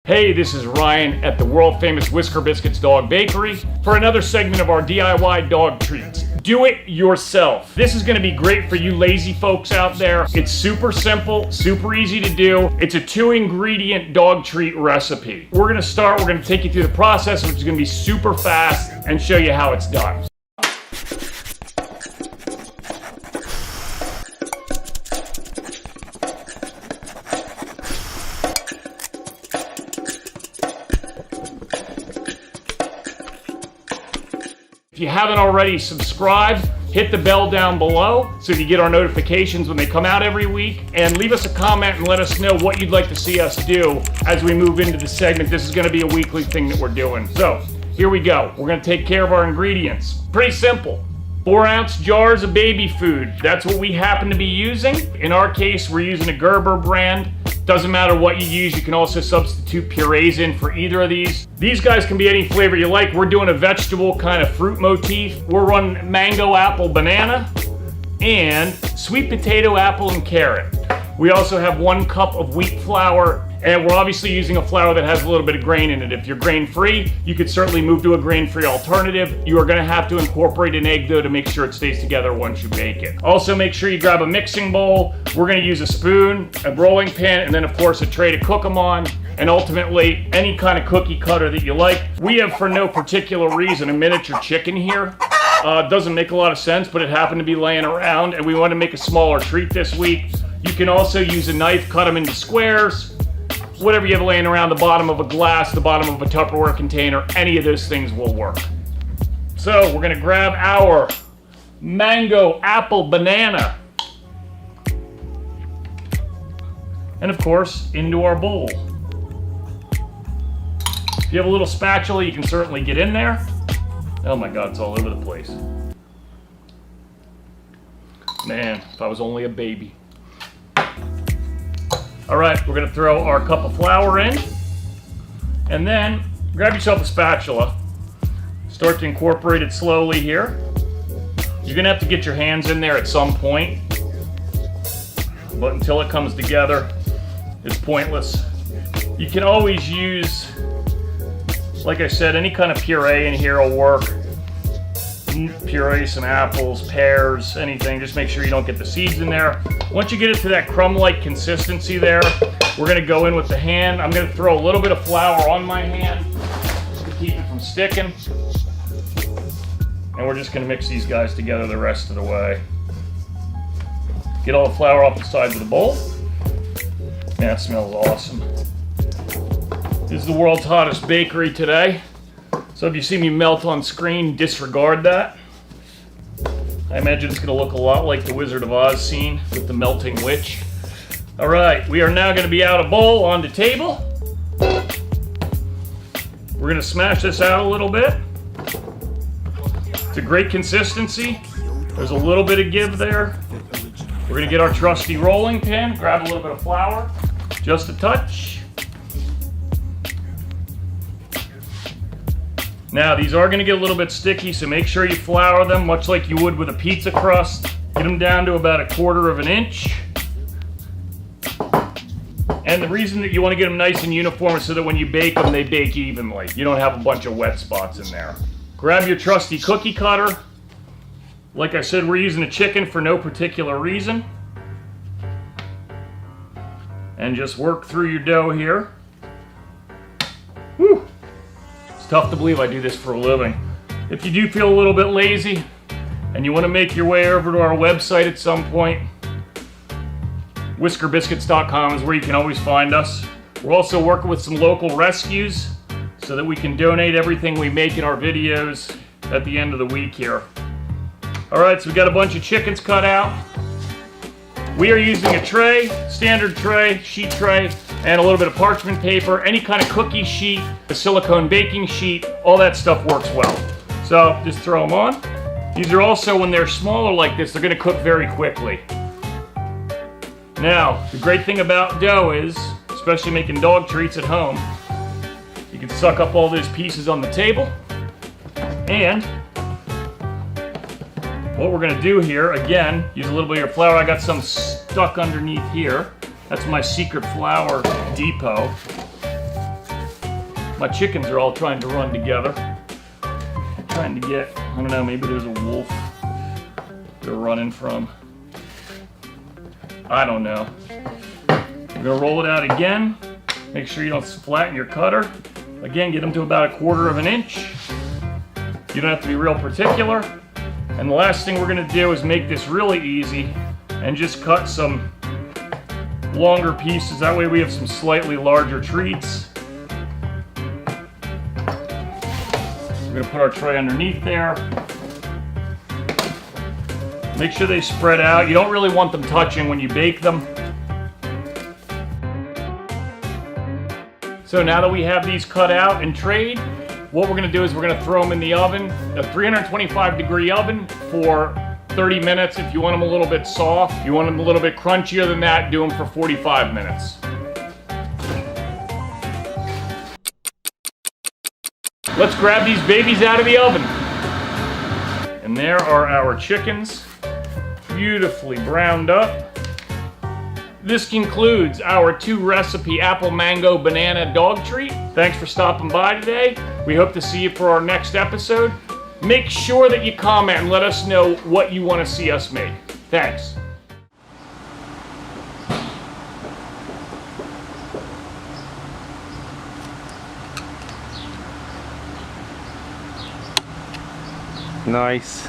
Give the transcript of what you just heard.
Hey, this is Ryan at the world famous Whisker Biscuits Dog Bakery for another segment of our DIY dog treats. Do it yourself. This is gonna be great for you lazy folks out there. It's super simple, super easy to do. It's a 2-ingredient dog treat recipe. We're gonna take you through the process, which is gonna be super fast, and show you how it's done. If you haven't already subscribed, hit the bell down below so you get our notifications when they come out every week, and leave us a comment and let us know what you'd like to see us do as we move into the segment. This is going to be a weekly thing that we're doing. So here we go. We're going to take care of our ingredients. Pretty simple. 4-ounce jars of baby food. That's what we happen to be using. In our case, we're using a Gerber brand. Doesn't matter what you use, you can also substitute purees in for either of these. These guys can be any flavor you like. We're doing a vegetable kind of fruit motif. We're running mango, apple, banana, and sweet potato, apple, and carrot. We also have 1 cup of wheat flour, and we're obviously using a flour that has a little bit of grain in it. If you're grain-free, you could certainly move to a grain-free alternative. You are gonna have to incorporate an egg though to make sure it stays together once you bake it. Also make sure you grab a mixing bowl. We're gonna use a spoon, a rolling pin, and then of course a tray to cook them on, and ultimately any kind of cookie cutter that you like. We have, for no particular reason, a miniature chicken here. Doesn't make a lot of sense, but it happened to be laying around, and we want to make a smaller treat this week. You can also use a knife, cut them into squares. Whatever you have laying around, the bottom of a glass, the bottom of a Tupperware container, any of those things will work. So we're gonna grab our mango, apple, banana, and of course, into our bowl. If you have a little spatula, you can certainly get in there. Oh my God, it's all over the place. Man, if I was only a baby. All right, we're gonna throw our cup of flour in, and then grab yourself a spatula. Start to incorporate it slowly here. You're gonna have to get your hands in there at some point, but until it comes together, it's pointless. You can always use, like I said, any kind of puree in here will work. Puree some apples, pears, anything. Just make sure you don't get the seeds in there. Once you get it to that crumb-like consistency there, we're gonna go in with the hand. I'm gonna throw a little bit of flour on my hand to keep it from sticking. And we're just gonna mix these guys together the rest of the way. Get all the flour off the sides of the bowl. Man, that smells awesome. This is the world's hottest bakery today. So if you see me melt on screen, disregard that. I imagine it's gonna look a lot like the Wizard of Oz scene with the melting witch. All right, we are now gonna be out of bowl, on the table. We're gonna smash this out a little bit. It's a great consistency. There's a little bit of give there. We're gonna get our trusty rolling pin, grab a little bit of flour, just a touch. Now, these are going to get a little bit sticky, so make sure you flour them much like you would with a pizza crust. Get them down to about 1/4 of an inch. And the reason that you want to get them nice and uniform is so that when you bake them, they bake evenly. You don't have a bunch of wet spots in there. Grab your trusty cookie cutter. Like I said, we're using a chicken for no particular reason. And just work through your dough here. Whew. Tough to believe I do this for a living. If you do feel a little bit lazy and you want to make your way over to our website at some point, whiskerbiscuits.com is where you can always find us. We're also working with some local rescues so that we can donate everything we make in our videos at the end of the week here. All right, so we got a bunch of chickens cut out. We are using a tray, standard tray, sheet tray, and a little bit of parchment paper, any kind of cookie sheet, a silicone baking sheet, all that stuff works well. So just throw them on. These are also, when they're smaller like this, they're gonna cook very quickly. Now, the great thing about dough is, especially making dog treats at home, you can suck up all those pieces on the table, and what we're gonna do here, again, use a little bit of your flour. I got some stuck underneath here. That's my secret flour depot. My chickens are all trying to run together. Trying to get, I don't know, maybe there's a wolf they're running from. I don't know. We're gonna roll it out again. Make sure you don't flatten your cutter. Again, get them to about 1/4 of an inch. You don't have to be real particular. And the last thing we're gonna do is make this really easy and just cut some longer pieces. That way we have some slightly larger treats. We're gonna put our tray underneath there. Make sure they spread out. You don't really want them touching when you bake them. So now that we have these cut out and trayed, what we're gonna do is we're gonna throw them in the oven, a 325-degree oven for 30 minutes. If you want them a little bit soft, you want them a little bit crunchier than that, do them for 45 minutes. Let's grab these babies out of the oven. And there are our chickens, beautifully browned up. This concludes our 2-recipe apple mango banana dog treat. Thanks for stopping by today. We hope to see you for our next episode. Make sure that you comment and let us know what you want to see us make. Thanks. Nice.